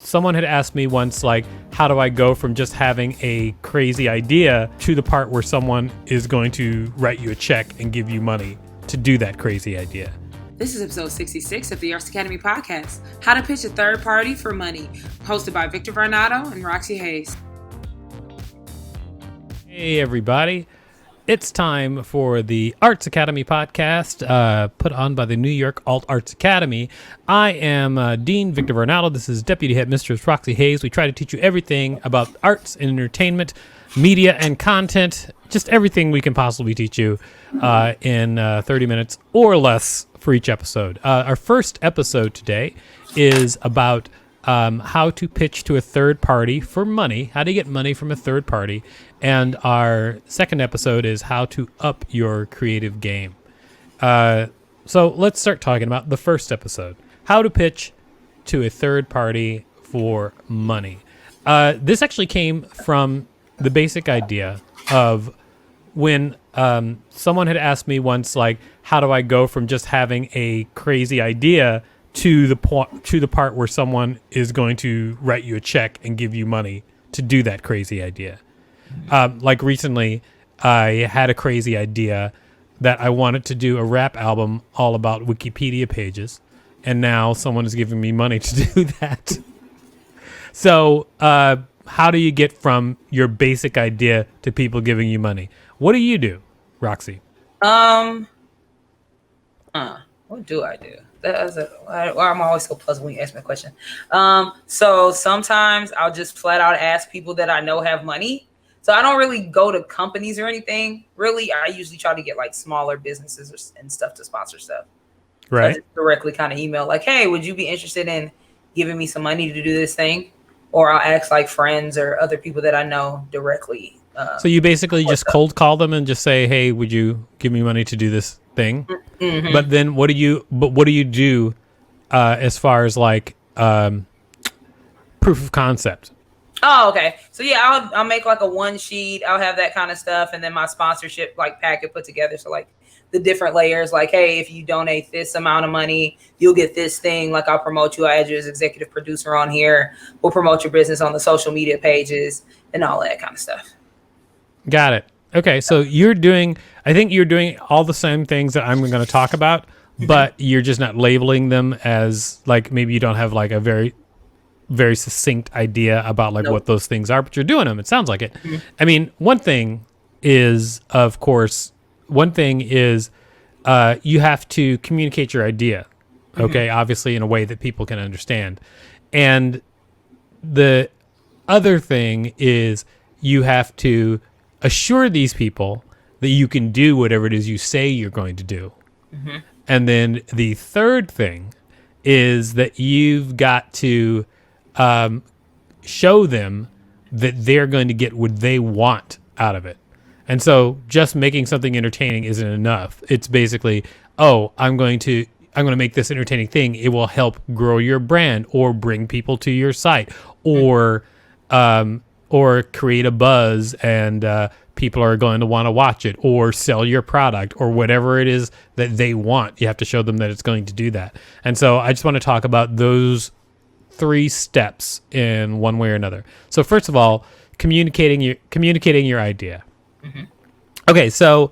Someone had asked me once, like, how do I go from just having a crazy idea to the part where someone is going to write you a check and give you money to do that crazy idea? This is episode 66 of the Arts Academy podcast, How to Pitch a Third Party for Money, hosted by Victor Varnado and Roxxy Haze. Hey, everybody. It's time for the Arts Academy podcast, put on by the New York Alt Arts Academy. I am Dean Victor Varnado. This is Deputy Headmistress Roxxy Haze. We try to teach you everything about arts and entertainment, media and content, just everything we can possibly teach you in 30 minutes or less for each episode. Our first episode today is about how to pitch to a third party for money, how to get money from a third party. And our second episode is how to up your creative game. So let's start talking about the first episode, how to pitch to a third party for money. This actually came from the basic idea of when someone had asked me once, like, how do I go from just having a crazy idea to the part where someone is going to write you a check and give you money to do that crazy idea. Like recently, I had a crazy idea that I wanted to do a rap album all about Wikipedia pages, and now someone is giving me money to do that. So, how do you get from your basic idea to people giving you money? What do you do, Roxy? What do I do? I'm always so puzzled when you ask me a question. So sometimes I'll just flat out ask people that I know have money. So I don't really go to companies or anything. Really, I usually try to get like smaller businesses and stuff to sponsor stuff. Right. So I just directly kind of email like, hey, would you be interested in giving me some money to do this thing? Or I'll ask like friends or other people that I know directly. So you basically just cold call them and just say, hey, would you give me money to do this thing? Mm-hmm. But then what do you do as far as like proof of concept? Oh, okay. So yeah, I'll make like a one sheet. I'll have that kind of stuff, and then my sponsorship like packet put together. So like the different layers, like, hey, if you donate this amount of money, you'll get this thing. Like I'll promote you. I add you as executive producer on here. We'll promote your business on the social media pages and all that kind of stuff. Got it. Okay, so I think you're doing all the same things that I'm going to talk about, but you're just not labeling them as like, maybe you don't have like a very, very succinct idea about like what those things are, but you're doing them. It sounds like it. Mm-hmm. I mean, one thing is you have to communicate your idea, okay, obviously in a way that people can understand. And the other thing is you have to assure these people that you can do whatever it is you say you're going to do. Mm-hmm. And then the third thing is that you've got to show them that they're going to get what they want out of it. And so just making something entertaining isn't enough. It's basically, I'm going to make this entertaining thing. It will help grow your brand or bring people to your site or create a buzz and people are going to want to watch it or sell your product or whatever it is that they want. You have to show them that it's going to do that. And so I just want to talk about those 3 steps in one way or another. So first of all, communicating your idea. Mm-hmm. Okay, so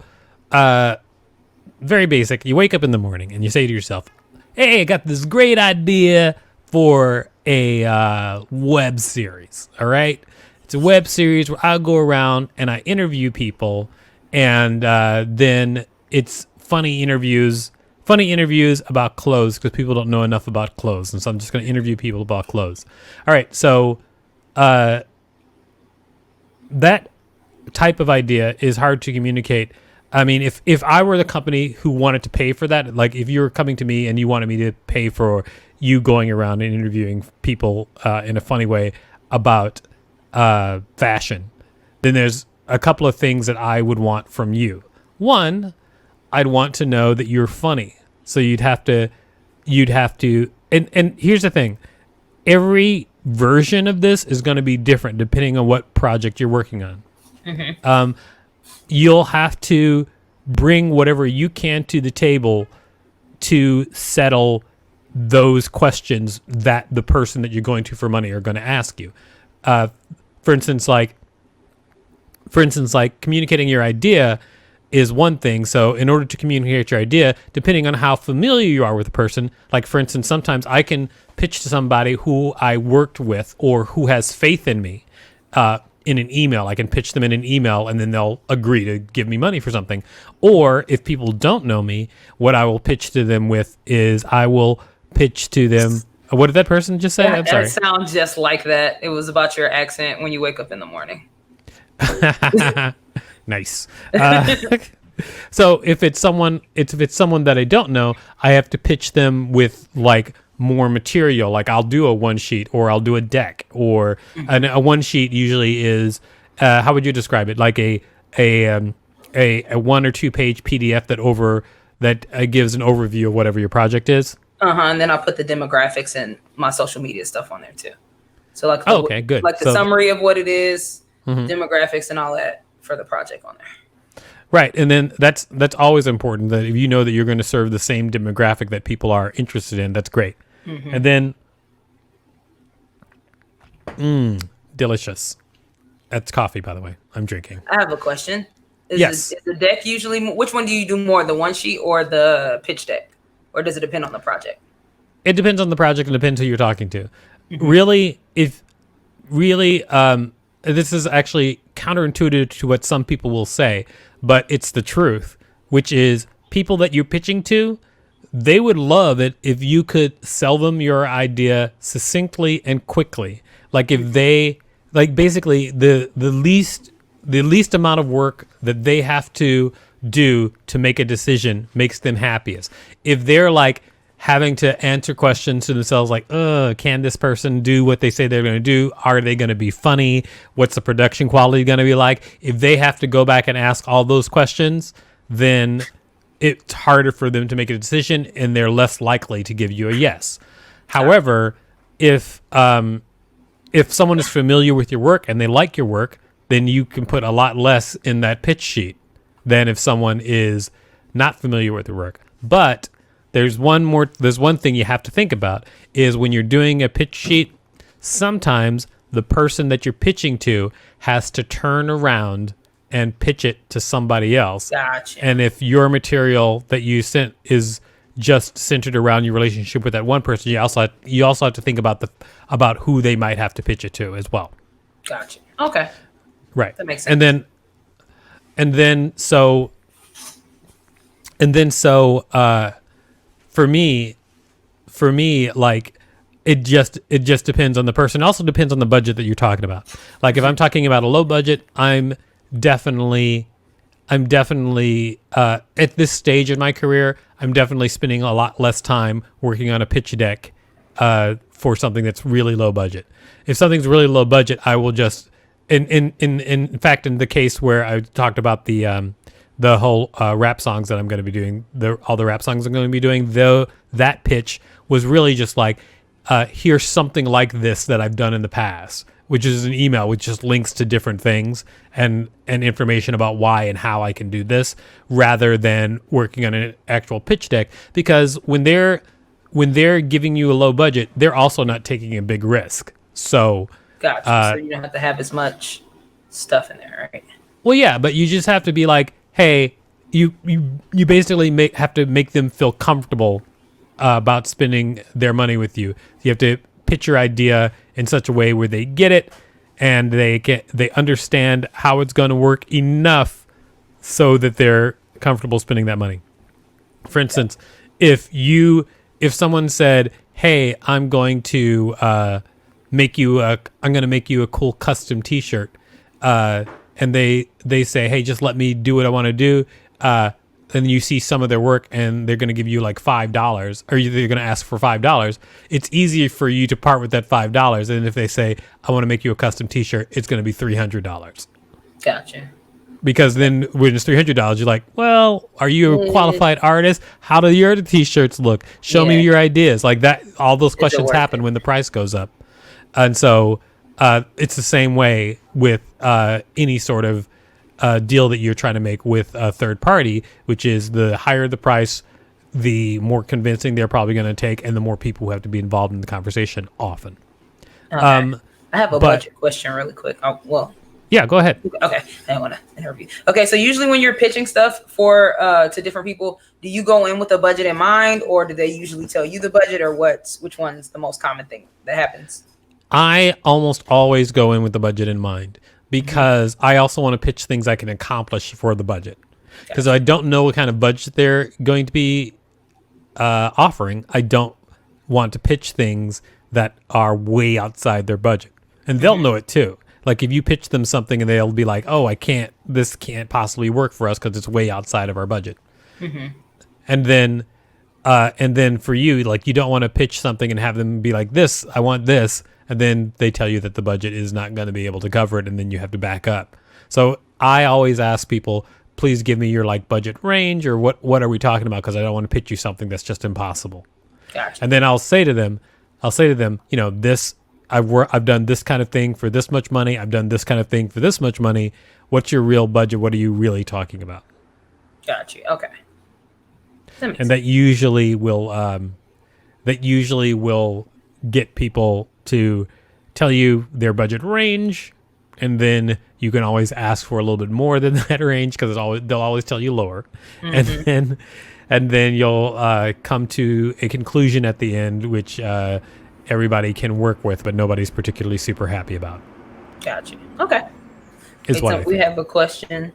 very basic. You wake up in the morning and you say to yourself, hey, I got this great idea for a web series, all right? It's a web series where I'll go around and I interview people, and then it's funny interviews about clothes because people don't know enough about clothes, and so I'm just going to interview people about clothes. All right, so that type of idea is hard to communicate. I mean, if I were the company who wanted to pay for that, like if you were coming to me and you wanted me to pay for you going around and interviewing people in a funny way about fashion, then there's a couple of things that I would want from you. One, I'd want to know that you're funny. So you'd have to, and here's the thing. Every version of this is going to be different depending on what project you're working on. Mm-hmm. You'll have to bring whatever you can to the table to settle those questions that the person that you're going to for money are going to ask you. For instance, like communicating your idea is one thing. So in order to communicate your idea, depending on how familiar you are with the person, like for instance, sometimes I can pitch to somebody who I worked with or who has faith in me in an email. I can pitch them in an email and then they'll agree to give me money for something. Or if people don't know me, what I will pitch to them with is I will pitch to them. What did that person just say? Yeah, I'm sorry. It sounds just like that. It was about your accent when you wake up in the morning. Nice. So if it's someone that I don't know, I have to pitch them with like more material. Like I'll do a one sheet or I'll do a deck or a one sheet usually is how would you describe it? Like a 1 or 2 page PDF that gives an overview of whatever your project is. And then I'll put the demographics and my social media stuff on there too. So like okay, good. Like the summary of what it is, demographics and all that for the project on there. Right, and then that's always important that if you know that you're going to serve the same demographic that people are interested in, that's great. And then, delicious. That's coffee, by the way. I'm drinking. I have a question. Yes. Is the deck usually, which one do you do more, the one sheet or the pitch deck? Or does it depend on the project? It depends on the project and depends who you're talking to. This is actually counterintuitive to what some people will say, but it's the truth, which is people that you're pitching to, they would love it if you could sell them your idea succinctly and quickly. Like if they, like basically the least amount of work that they have to do to make a decision makes them happiest. If they're like having to answer questions to themselves like, can this person do what they say they're going to do? Are they going to be funny? What's the production quality going to be like? If they have to go back and ask all those questions, then it's harder for them to make a decision and they're less likely to give you a yes. However, if someone is familiar with your work and they like your work, then you can put a lot less in that pitch sheet than if someone is not familiar with your work. But there's one thing you have to think about is when you're doing a pitch sheet, sometimes the person that you're pitching to has to turn around and pitch it to somebody else. Gotcha. And if your material that you sent is just centered around your relationship with that one person, you also have to think about who they might have to pitch it to as well. Gotcha. Okay. Right. That makes sense. And then so for me, like it just depends on the person. It also depends on the budget that you're talking about. Like if I'm talking about a low budget, I'm definitely at this stage in my career, I'm definitely spending a lot less time working on a pitch deck for something that's really low budget. If something's really low budget, I will just in fact, in the case where I talked about the whole rap songs that I'm going to be doing, all the rap songs I'm going to be doing, though that pitch was really just like, here's something like this that I've done in the past, which is an email which just links to different things and information about why and how I can do this, rather than working on an actual pitch deck. Because when they're giving you a low budget, they're also not taking a big risk. So gotcha. So you don't have to have as much stuff in there, right? Well, yeah, but you just have to be like, hey, you basically have to make them feel comfortable about spending their money with you. You have to pitch your idea in such a way where they get it and they understand how it's going to work enough so that they're comfortable spending that money. For instance, if someone said, "Hey, I'm going to make you a cool custom T-shirt," and they say, "Hey, just let me do what I want to do," and you see some of their work and they're going to give you like $5, or they're going to ask for $5, it's easier for you to part with that $5 than if they say, "I want to make you a custom T-shirt," it's going to be $300. Gotcha. Because then when it's $300, you're like, well, are you a qualified artist? How do your T-shirts look? Show me your ideas. Like that, all those questions happen when the price goes up. And so it's the same way with any sort of deal that you're trying to make with a third party, which is the higher the price, the more convincing they're probably going to take, and the more people who have to be involved in the conversation often. Okay. I have a budget question really quick. Yeah, go ahead. Okay, I don't want to interview. Okay, so usually when you're pitching stuff for to different people, do you go in with a budget in mind, or do they usually tell you the budget, or which one's the most common thing that happens? I almost always go in with the budget in mind because I also want to pitch things I can accomplish for the budget. Because I don't know what kind of budget they're going to be offering. I don't want to pitch things that are way outside their budget, and they'll know it too. Like if you pitch them something and they'll be like, "Oh, this can't possibly work for us because it's way outside of our budget." And then for you, like you don't want to pitch something and have them be like, "This, I want this," and then they tell you that the budget is not going to be able to cover it, and then you have to back up. So I always ask people, please give me your like budget range, or what are we talking about? Because I don't want to pitch you something that's just impossible. Gotcha. And then I'll say to them, you know, this. I've done this kind of thing for this much money. I've done this kind of thing for this much money. What's your real budget? What are you really talking about? Gotcha. Okay. And that usually will get people to tell you their budget range, and then you can always ask for a little bit more than that range because they'll always tell you lower, and then you'll come to a conclusion at the end, which everybody can work with, but nobody's particularly super happy about. Gotcha. Okay. We have a question.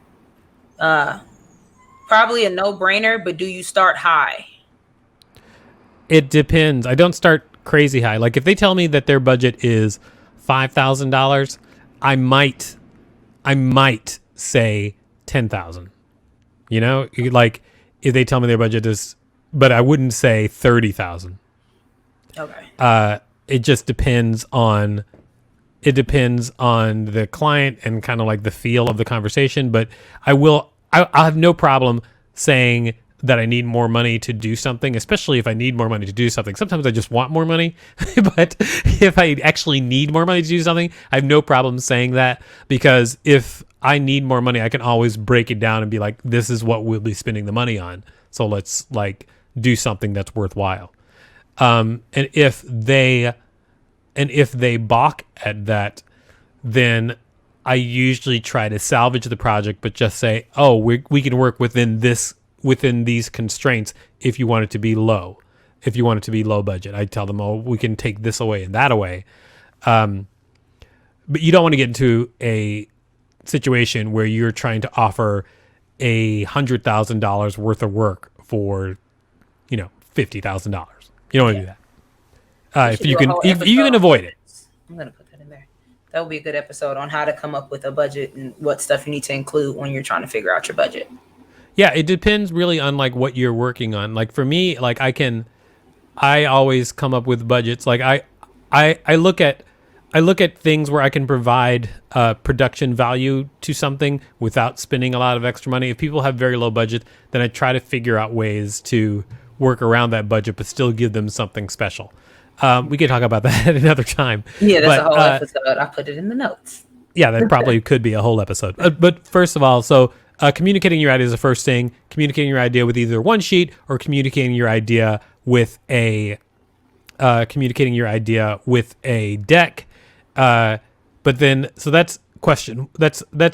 Probably a no-brainer, but do you start high? It depends. I don't start crazy high. Like if they tell me that their budget is $5,000, I might say 10,000. You know, like if they tell me their budget is, but I wouldn't say 30,000. Okay. It just depends on the client and kind of like the feel of the conversation. But I'll have no problem saying that I need more money to do something, especially if I need more money to do something. Sometimes I just want more money, but if I actually need more money to do something, I have no problem saying that, because if I need more money, I can always break it down and be like, this is what we'll be spending the money on. So let's like do something that's worthwhile. And if they balk at that, then I usually try to salvage the project, but just say, oh, we can work within these constraints if you want it to be low. If you want it to be low budget, I tell them, oh, we can take this away and that away. But you don't want to get into a situation where you're trying to offer $100,000 worth of work for, $50,000. You don't want to do that. If you can avoid it. I'm going to put that in there. That would be a good episode on how to come up with a budget and what stuff you need to include when you're trying to figure out your budget. Yeah, it depends really on like what you're working on. Like for me, like I always come up with budgets. Like I look at things where I can provide production value to something without spending a lot of extra money. If people have very low budget, then I try to figure out ways to work around that budget, but still give them something special. We can talk about that at another time. Yeah, that's a whole episode. I put it in the notes. Yeah, that probably could be a whole episode. But first of all, communicating your idea is the first thing. Communicating your idea with either one sheet or communicating your idea with a deck. But then, so that's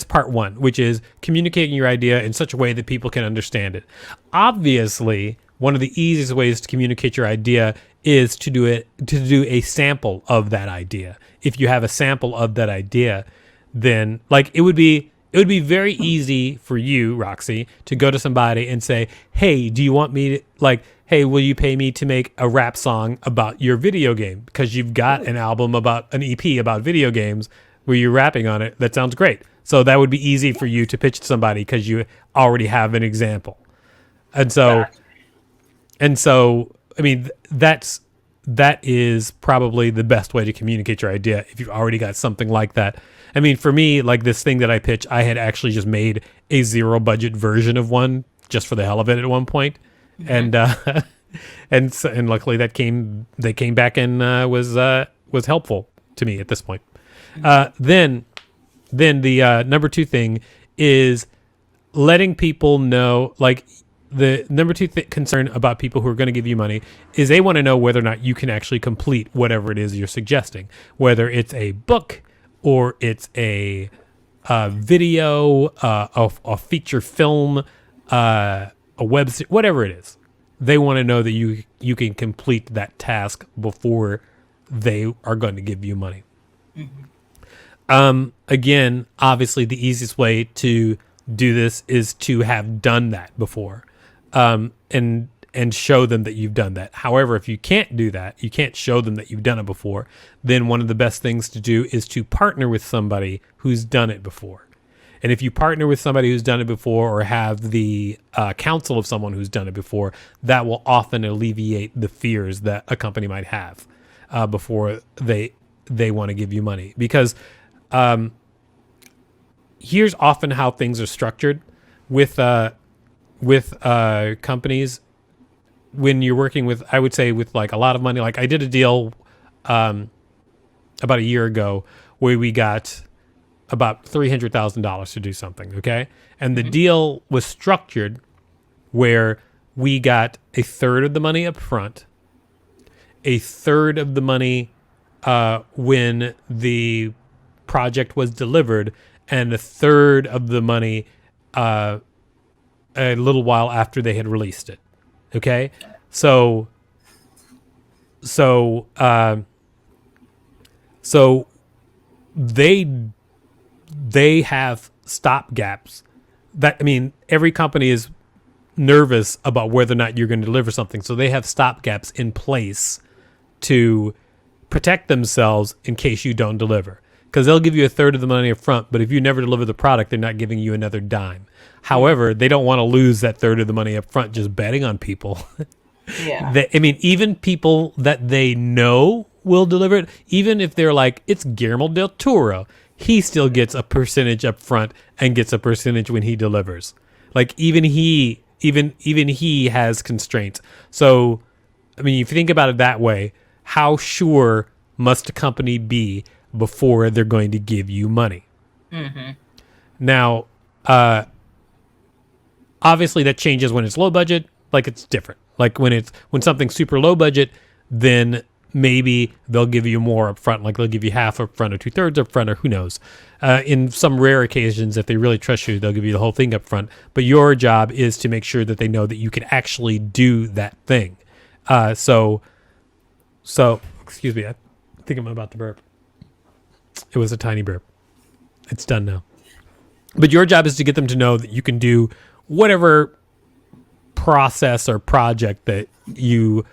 part one, which is communicating your idea in such a way that people can understand it. Obviously, one of the easiest ways to communicate your idea is to do a sample of that idea. If you have a sample of that idea, then like it would be very easy for you, Roxy, to go to somebody and say, hey, do you want me to hey, will you pay me to make a rap song about your video game? Because you've got an EP about video games where you're rapping on it. That sounds great. So that would be easy for you to pitch to somebody because you already have an example. And so, I mean, that is probably the best way to communicate your idea if you've already got something like that. I mean, for me, like this thing that I pitch, I had actually just made a zero budget version of one just for the hell of it at one point. Mm-hmm. And luckily they came back and was helpful to me at this point. Then the number two thing is letting people know, like the number two concern about people who are going to give you money is they want to know whether or not you can actually complete whatever it is you're suggesting, whether it's a book or it's a video, a feature film, a web series, whatever it is. They want to know that you can complete that task before they are going to give you money. Again, obviously, the easiest way to do this is to have done that before, and show them that you've done that. However, if you can't do that, you can't show them that you've done it before, then one of the best things to do is to partner with somebody who's done it before. And if you partner with somebody who's done it before, or have the counsel of someone who's done it before, that will often alleviate the fears that a company might have before they want to give you money. Because here's often how things are structured with companies when you're working with, I would say, with like a lot of money. Like I did a deal about a year ago where we got about $300,000 to do something, okay? And the deal was structured where we got a third of the money up front, a third of the money when the project was delivered, and a third of the money a little while after they had released it, okay? So they have stop gaps. That, I mean, every company is nervous about whether or not you're going to deliver something, so they have stop gaps in place to protect themselves in case you don't deliver. Because they'll give you a third of the money up front, but if you never deliver the product, they're not giving you another dime. However, they don't want to lose that third of the money up front just betting on people. Yeah. Even people that they know will deliver it, even if they're like, it's Guillermo del Toro, he still gets a percentage up front and gets a percentage when he delivers. Like even he has constraints. So, I mean, if you think about it that way, how sure must a company be before they're going to give you money? Mm-hmm. Now, obviously that changes when it's low budget. Like it's different. Like when something's super low budget, then maybe they'll give you more up front. Like they'll give you half up front or 2/3 up front, or who knows. In some rare occasions, if they really trust you, they'll give you the whole thing up front. But your job is to make sure that they know that you can actually do that thing. So excuse me, I think I'm about to burp. It was a tiny burp. It's done now. But your job is to get them to know that you can do whatever process or project that you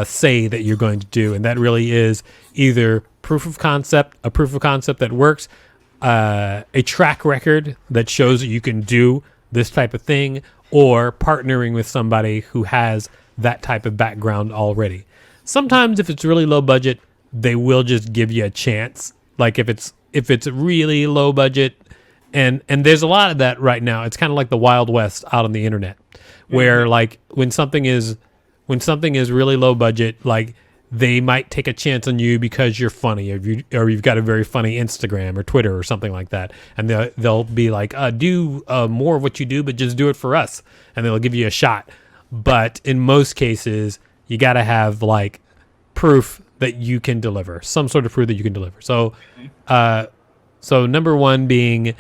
say that you're going to do. And that really is either a proof of concept that works, a track record that shows that you can do this type of thing, or partnering with somebody who has that type of background already. Sometimes if it's really low budget, they will just give you a chance. Like if it's really low budget, and there's a lot of that right now. It's kind of like the Wild West out on the internet, where like when something is really low budget, like they might take a chance on you because you're funny, or you've got a very funny Instagram or Twitter or something like that, and they'll be like, do more of what you do, but just do it for us, and they'll give you a shot. But in most cases, you got to have like proof that you can deliver, some sort of proof that you can deliver. So, number one being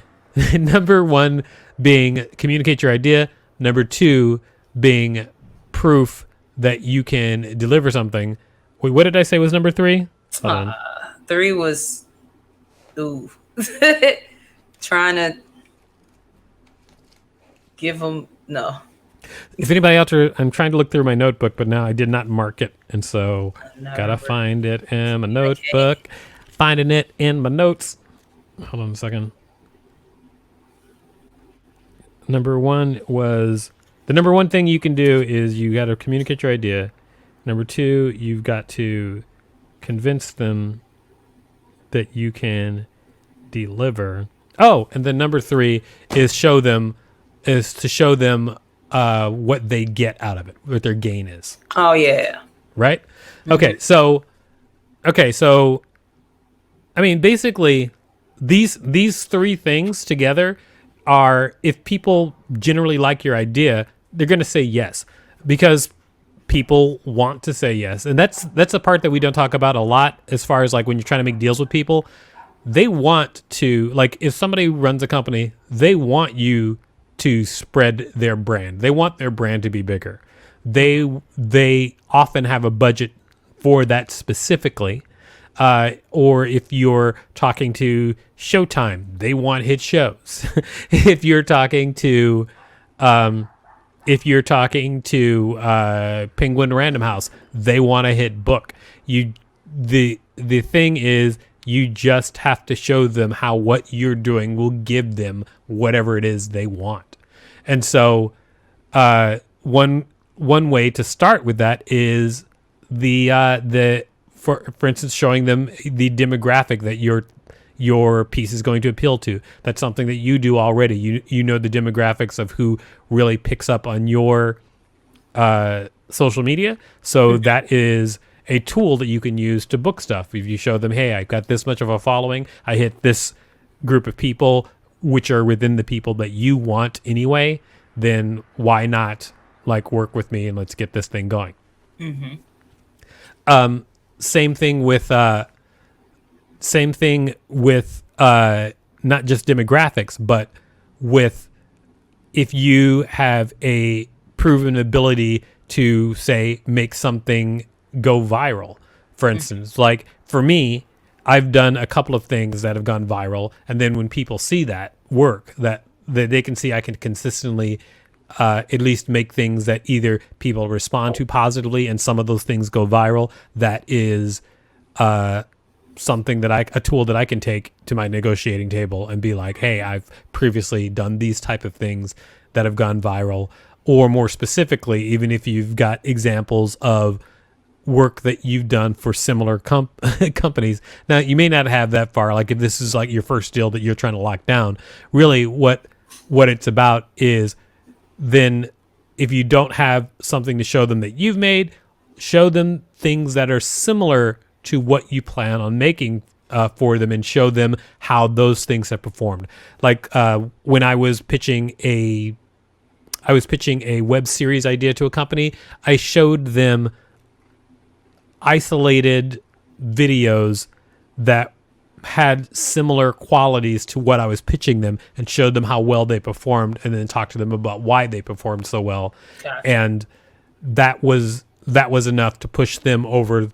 communicate your idea. Number two being proof that you can deliver something. Wait, what did I say was number three? Hold on. 3 was trying to give them no. If anybody out there, I'm trying to look through my notebook, but now I did not mark it, and so gotta find it in my notebook. Finding it in my notes. Hold on a second. Number one was, the number one thing you can do is you got to communicate your idea. Number two, you've got to convince them that you can deliver. Oh, and then number three is to show them what they get out of it, what their gain is. Oh yeah. Right? Mm-hmm. So I mean, basically these three things together are, if people generally like your idea, they're going to say yes, because people want to say yes. And that's a part that we don't talk about a lot, as far as like when you're trying to make deals with people. They want to, like, if somebody runs a company, they want you to spread their brand. They want their brand to be bigger. They often have a budget for that specifically. Or if you're talking to Showtime, they want hit shows. If you're talking to Penguin Random House, they want a hit book. The thing is, you just have to show them how what you're doing will give them whatever it is they want. And so one way to start with that is for instance, showing them the demographic that your piece is going to appeal to. That's something that you do already. You know the demographics of who really picks up on your social media. So that is a tool that you can use to book stuff. If you show them, hey, I've got this much of a following, I hit this group of people, which are within the people that you want anyway, then why not like work with me and let's get this thing going. Same thing with not just demographics, but with if you have a proven ability to, say, make something go viral. For instance, like for me, I've done a couple of things that have gone viral, and then when people see that work, that they can see I can consistently at least make things that either people respond to positively, and some of those things go viral. That is something a tool that I can take to my negotiating table and be like, hey, I've previously done these type of things that have gone viral. Or more specifically, even if you've got examples of work that you've done for similar companies. Now, you may not have that far. Like if this is like your first deal that you're trying to lock down, really what it's about is, then if you don't have something to show them that you've made, show them things that are similar to what you plan on making for them, and show them how those things have performed. Like when I was pitching a web series idea to a company, I showed them isolated videos that had similar qualities to what I was pitching them, and showed them how well they performed, and then talked to them about why they performed so well. Gotcha. And that was enough to push them over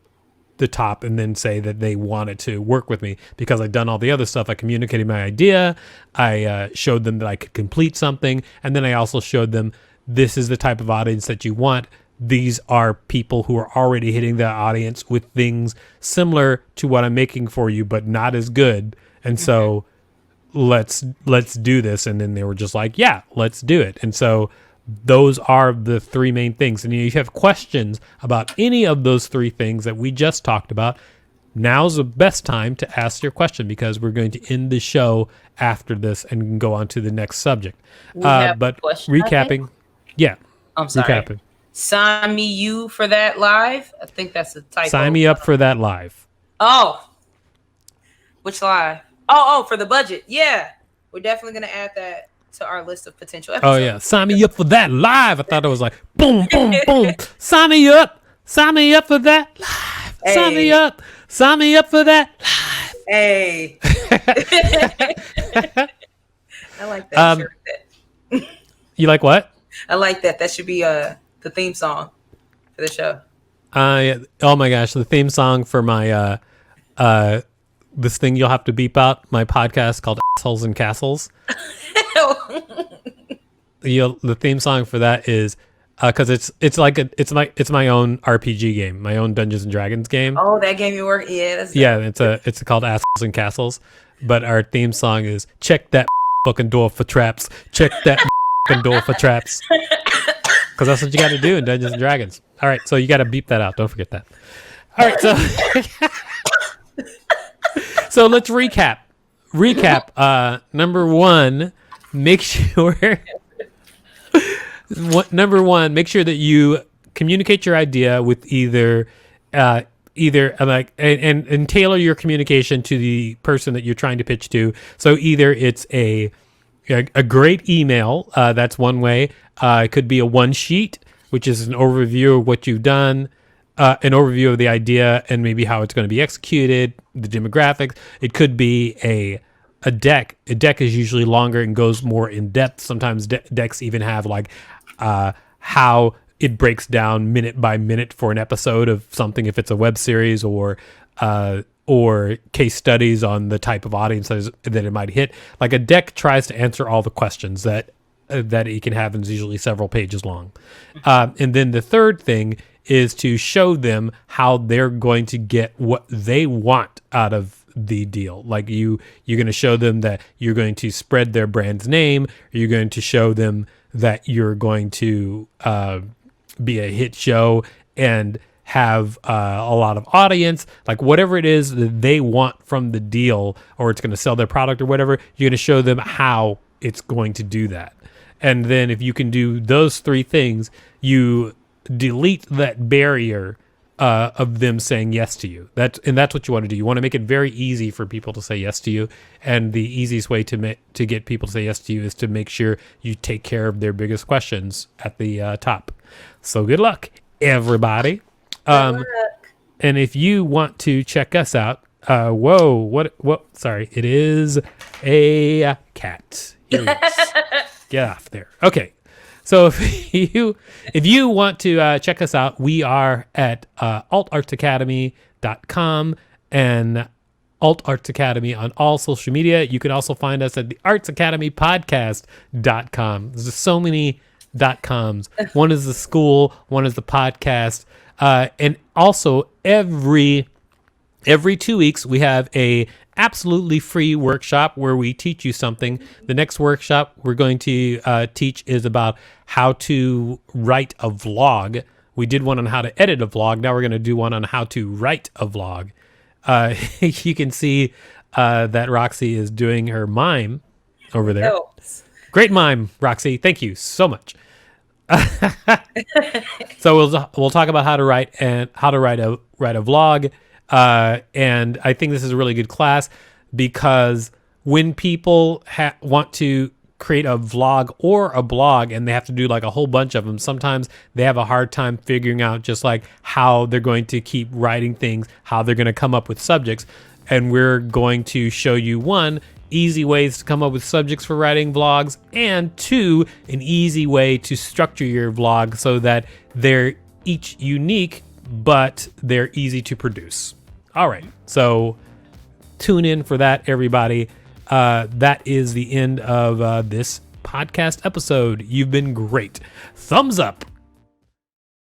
the top, and then say that they wanted to work with me because I'd done all the other stuff. I communicated my idea. I showed them that I could complete something. And then I also showed them, this is the type of audience that you want. These are people who are already hitting that audience with things similar to what I'm making for you, but not as good. And so let's do this. And then they were just like, yeah, let's do it. And so those are the three main things. And if you have questions about any of those three things that we just talked about, now's the best time to ask your question, because we're going to end the show after this and go on to the next subject. But recapping. Yeah. I'm sorry. Recapping. Sign me you for that live. I think that's a typo. Sign me up for that live. Oh, which live? Oh, for the budget. Yeah, we're definitely gonna add that to our list of potential episodes. Oh yeah, sign me up for that live. I thought it was like boom, boom, boom. Sign me up for that live. Hey. Sign me up for that live. Hey, I like that shirt. You like what? I like that. That should be the theme song for the show. Yeah. Oh my gosh, the theme song for my this thing you'll have to beep out, my podcast called Assholes and Castles. The theme song for that is because it's my own RPG game, my own Dungeons and Dragons game. Oh, that game you work? Yeah, it's called Assholes and Castles. But our theme song is check that fucking door for traps. Check that fucking door for traps. Because that's what you got to do in Dungeons and Dragons. All right, so you got to beep that out. Don't forget that. All right, so let's recap. Number one, make sure that you communicate your idea with either tailor your communication to the person that you're trying to pitch to. So either it's A great email. That's one way. It could be a one sheet, which is an overview of what you've done, an overview of the idea and maybe how it's going to be executed, the demographics. It could be a deck. A deck is usually longer and goes more in depth. Sometimes decks even have like how it breaks down minute by minute for an episode of something, if it's a web series, or case studies on the type of audience that it might hit. Like a deck tries to answer all the questions that it can have, and is usually several pages long. And then the third thing is to show them how they're going to get what they want out of the deal. Like you're going to show them that you're going to spread their brand's name, or you're going to show them that you're going to be a hit show and have a lot of audience, like whatever it is that they want from the deal, or it's going to sell their product or whatever, you're going to show them how it's going to do that. And then if you can do those three things, you delete that barrier of them saying yes to you. That's what you want to do. You want to make it very easy for people to say yes to you. And the easiest way to get people to say yes to you is to make sure you take care of their biggest questions at the top. So good luck, everybody. And if you want to check us out, sorry, it is a cat. Here it is. Get off there. Okay. So if you want to check us out, we are at altartsacademy.com and Alt Arts Academy on all social media. You can also find us at the artsacademypodcast.com. There's just so many .coms. One is the school, one is the podcast. And also every 2 weeks we have a absolutely free workshop where we teach you something. The next workshop we're going to teach is about how to write a vlog. We did one on how to edit a vlog. Now we're going to do one on how to write a vlog. You can see that Roxy is doing her mime over there. Helps. Great mime, Roxy. Thank you so much. So we'll talk about how to write a vlog. And I think this is a really good class because when people want to create a vlog or a blog and they have to do like a whole bunch of them, sometimes they have a hard time figuring out just like how they're going to keep writing things, how they're going to come up with subjects. And we're going to show you one, easy ways to come up with subjects for writing vlogs, and two, an easy way to structure your vlog so that they're each unique, but they're easy to produce. All right, so tune in for that, everybody. That is the end of this podcast episode. You've been great. Thumbs up